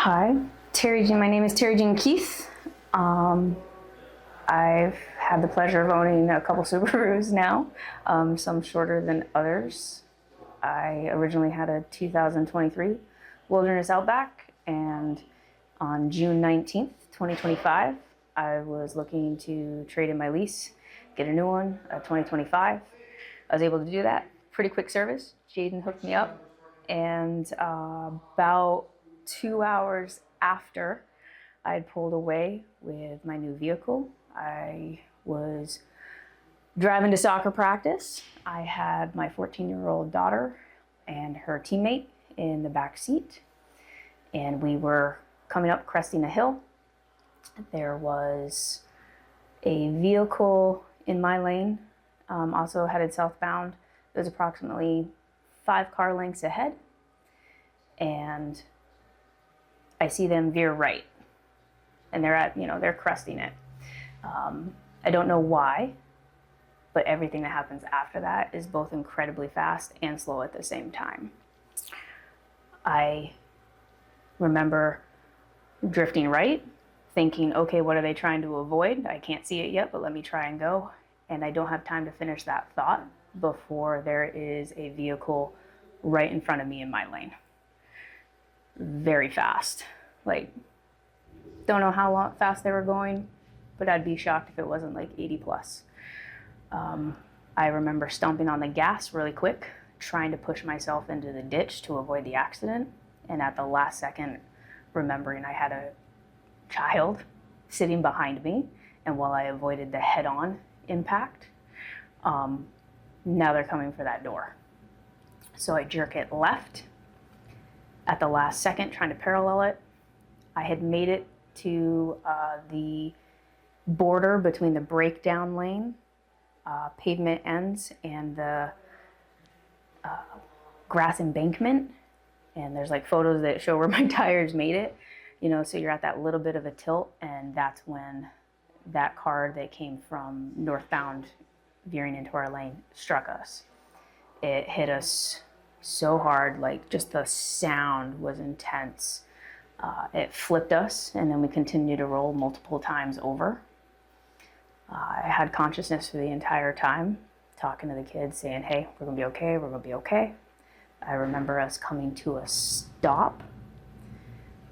Hi, Terry Jean. My name is Terry Jean Keith. I've had the pleasure of owning a couple Subarus now, some shorter than others. I originally had a 2023 Wilderness Outback, and on June 19th, 2025, I was looking to trade in my lease, get a new one, a 2025. I was able to do that. Pretty quick service. Jaden hooked me up, and about 2 hours after I'd pulled away with my new vehicle, I was driving to soccer practice. I had my 14-year-old daughter and her teammate in the back seat, and we were coming up, cresting a hill. There was a vehicle in my lane, also headed southbound. It was approximately 5 car lengths ahead, and I see them veer right, and they're cresting it. I don't know why, but everything that happens after that is both incredibly fast and slow at the same time. I remember drifting right, thinking, okay, what are they trying to avoid? I can't see it yet, but let me try and go. And I don't have time to finish that thought before there is a vehicle right in front of me in my lane. Very fast. Don't know how fast they were going, but I'd be shocked if it wasn't like 80 plus. I remember stomping on the gas really quick, trying to push myself into the ditch to avoid the accident. And at the last second, remembering I had a child sitting behind me. And while I avoided the head-on impact, now they're coming for that door. So I jerk it left at the last second, trying to parallel it. I had made it to the border between the breakdown lane, pavement ends, and the grass embankment. And there's like photos that show where my tires made it, so you're at that little bit of a tilt, and that's when that car that came from northbound veering into our lane struck us. It hit us so hard, just the sound was intense. It flipped us, and then we continued to roll multiple times over. I had consciousness for the entire time, talking to the kids, saying, hey, we're gonna be okay, we're gonna be okay. I remember us coming to a stop,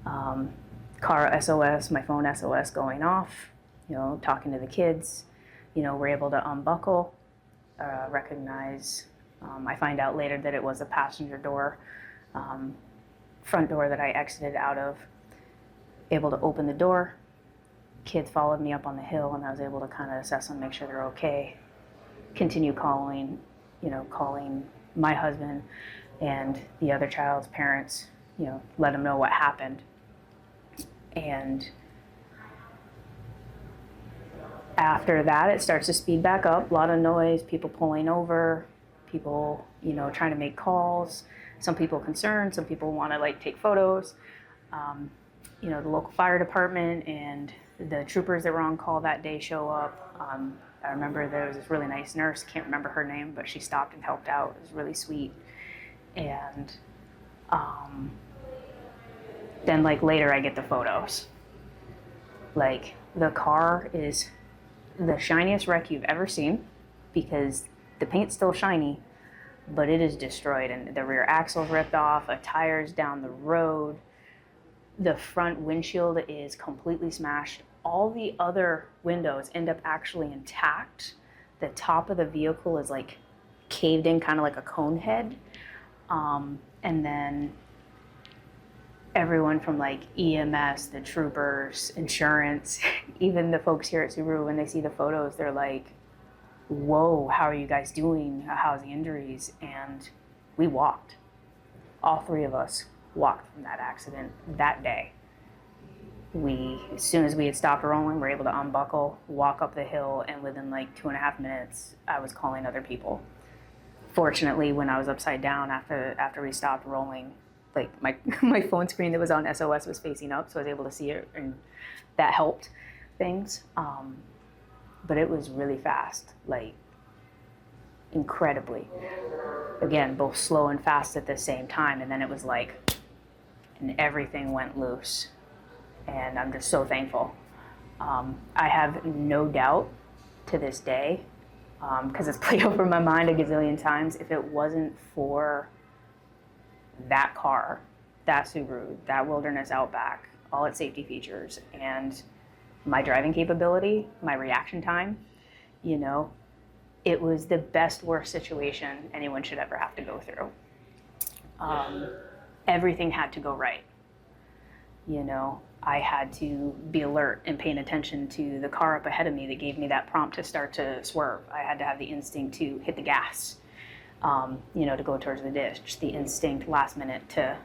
car SOS, my phone SOS going off, talking to the kids, we're able to unbuckle, recognize. I find out later that it was a passenger door, front door that I exited out of, able to open the door. Kids followed me up on the hill, and I was able to kind of assess them, make sure they're okay, continue calling my husband and the other child's parents, let them know what happened. And after that, it starts to speed back up, a lot of noise, people pulling over, people, trying to make calls, some people concerned, some people want to take photos. The local fire department and the troopers that were on call that day show up. I remember there was this really nice nurse, can't remember her name, but she stopped and helped out. It was really sweet. And then later I get the photos. The car is the shiniest wreck you've ever seen, because the paint's still shiny, but it is destroyed, and the rear axle's ripped off, a tire's down the road, the front windshield is completely smashed. All the other windows end up actually intact. The top of the vehicle is caved in, kind of like a cone head. And then everyone from EMS, the troopers, insurance, even the folks here at Subaru, when they see the photos, they're like, whoa, how are you guys doing? How's the injuries? And we walked. All 3 of us walked from that accident that day. As soon as we had stopped rolling, we were able to unbuckle, walk up the hill, and within 2.5 minutes, I was calling other people. Fortunately, when I was upside down after we stopped rolling, my phone screen that was on SOS was facing up, so I was able to see it, and that helped things. But it was really fast, incredibly. Again, both slow and fast at the same time, and then it was and everything went loose. And I'm just so thankful. I have no doubt to this day, because it's played over my mind a gazillion times, if it wasn't for that car, that Subaru, that Wilderness Outback, all its safety features, and my driving capability, my reaction time, you know, it was the best worst situation anyone should ever have to go through. Everything had to go right. You know, I had to be alert and paying attention to the car up ahead of me that gave me that prompt to start to swerve. I had to have the instinct to hit the gas, you know, to go towards the ditch, the instinct last minute to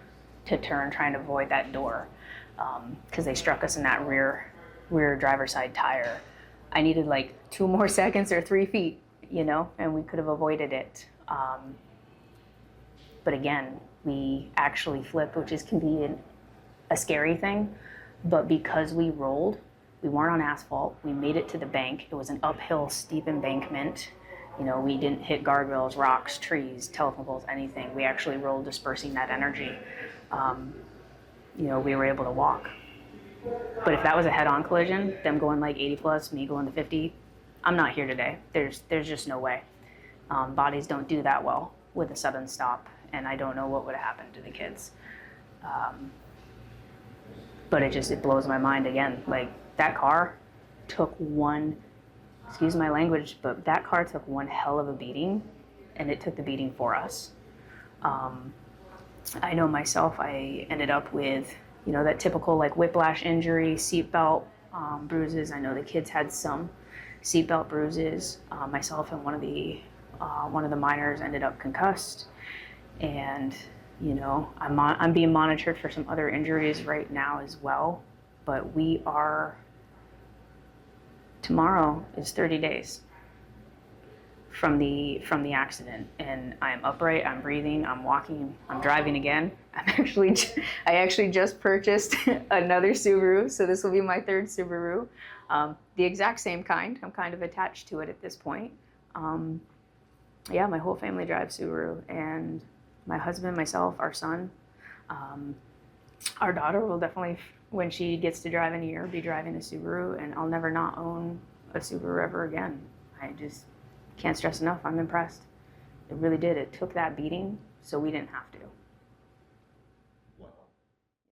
turn, trying to avoid that door, because they struck us in that rear driver's side tire. I needed like 2 more seconds or 3 feet, you know, and we could have avoided it. But again, we actually flipped, which can be a scary thing, but because we rolled, we weren't on asphalt, we made it to the bank. It was an uphill, steep embankment. You know, we didn't hit guardrails, rocks, trees, telephone poles, anything. We actually rolled, dispersing that energy. You know, we were able to walk. But if that was a head-on collision, them going like 80 plus, me going to 50, I'm not here today. There's just no way. Bodies don't do that well with a sudden stop, and I don't know what would have happened to the kids. But it blows my mind again. Like, that car took excuse my language, but that car took one hell of a beating, and it took the beating for us. I know myself, I ended up with, you know, that typical like whiplash injury, seatbelt bruises. I know the kids had some seatbelt bruises. Myself and one of the minors ended up concussed, and you know, I'm being monitored for some other injuries right now as well. But tomorrow is 30 days from the accident, and I'm upright, I'm breathing, I'm walking, I'm driving again. I actually just purchased another Subaru, so this will be my 3rd Subaru. The exact same kind. I'm kind of attached to it at this point. Yeah, my whole family drives Subaru, and my husband, myself, our son. Our daughter will definitely, when she gets to drive in a year, be driving a Subaru, and I'll never not own a Subaru ever again. I just can't stress enough, I'm impressed. It really did. It took that beating so we didn't have to.